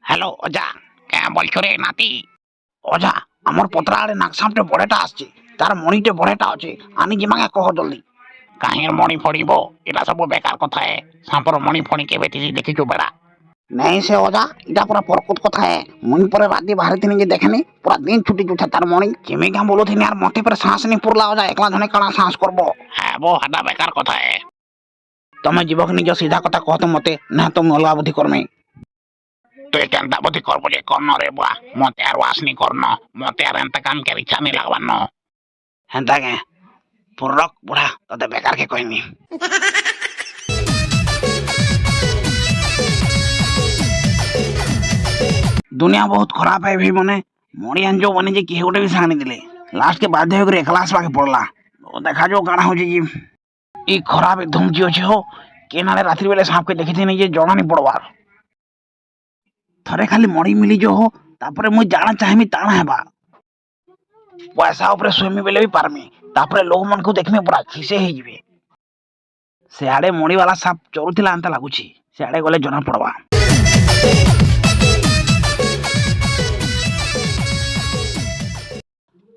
Hello अजा क्या बोल रे नाती अजा हमर पतरा आड़े नागसापटे बड़ेटा आछे तार मणिटे बड़ेटा अछि आनी जिमागा कह जल्दी काहेर मणि फड़िबो एटा सब बेकार कथा है सांपर मणि फणि केबे तिसी देखिछु बेड़ा नहीं से अजा इटा पूरा परकुत कथा है मुई पर राती बाहर थिनी जे देखनी पूरा दिन छुटी जुथा तार मणि केमे का बोलो थिनी यार मोटे पर सांस नहीं पुरला अजा एकला धने काना सांस करबो है वो हदा बेकार कथा है तमे जीवक निज सीधा कथा कहत मते ना तुम अलगा बुद्धि करमे तो केनता बुद्धि करबो जे करन रे बुआ मते यार वासनी करन मते यार एंता काम के इच्छा नहीं लागबान हेंता के पुरक बुढ़ा तते बेकार के कहनी दुनिया बहुत खराब है भी मने मणियान जो बने जे के गोटे भी सानी दिले लास्ट के बाध्य होकर क्लास बाके पड़ला तो देखा जो गाना हो जी ई खराब धूम जी अछि हो केनाले रात्रि बेले सांप के देखिथि नहीं जे जणा नहीं पड़वार थरे खाली मणि मिली जो हो तापरे मुई जाना चाहेमी ताना हेबा पैसा ऊपर स्विमी बेले भी पारमी तापरे लोग मन को देखमे पूरा खिसे हे जिवे सेआडे मणि वाला सांप चोरुथिला अंता लागुछि सेआडे गले जणा पड़वा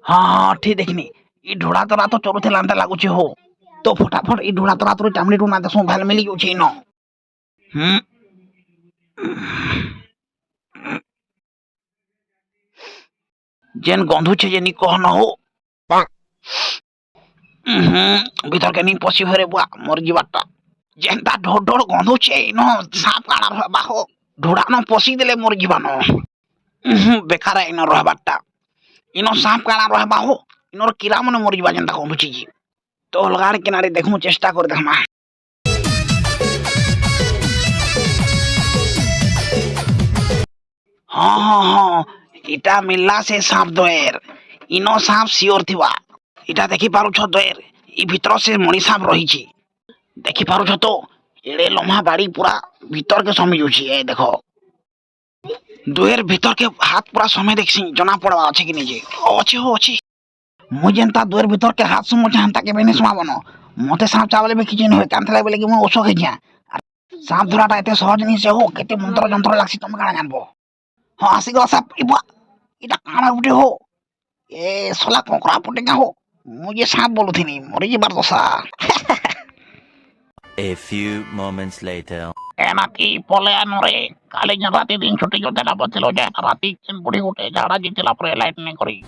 हाँ ठीक देखनी ई ढोड़ा तोरा तो चोरुथिला अंता लागुछि हो तो फटाफट ई ढोड़ा तोरा तो चामड़ी टुना दसो भाल मिली जोछि न जेन गंधु छे जेनी कह न हो भीतर के नी पसी भरे बुआ मोर जीवाटा जेनता ढोड़ ढोड़ गंधु छे न सांप काना रहबा हो ढोड़ा न पसी देले मोर जीवान बेकार इन रहबाटा इनो सांप काना रहबा हो इनोर कीड़ा मन मोर जीवा जेनता गंधु छी तो अलगाड़ किनारे देखमु चेष्टा कर देखमा हाँ हाँ हाँ इटा मिलला से सांप दोएर इनो सांप सियोर थिवा इटा देखि पारु छ दोएर ई भीतर से मणि सांप रही छी देखि पारु छ तो एड़े लम्हा बाड़ी पूरा भीतर के समी जोछि ए देखो दोएर भीतर के हाथ पूरा समय देखसी जना पड़वा अछि कि निजे अछि हो अछि मु जेनता दोएर भीतर के हाथ समो जानता के बेने समाबनो मते सांप चावले में किछन होय कांथला बेले कि मु ओसो के जिया सांप धराटा एते सहज नहीं से हो केते मंत्र जंत्र लागसी तुम काना जानबो हाँ आसी गला सांप इबा इटा काना उठे हो ए सोला कोकरा पुटेगा हो मुझे सांप बोलू थी नहीं मोरी जी बार dosa A few moments later. एना की पोले अनरे काले जन राती दिन छुट्टी जो तेरा बचलो जाए राती बुढ़ी उठे झाड़ा जितला पर लाइट नहीं करी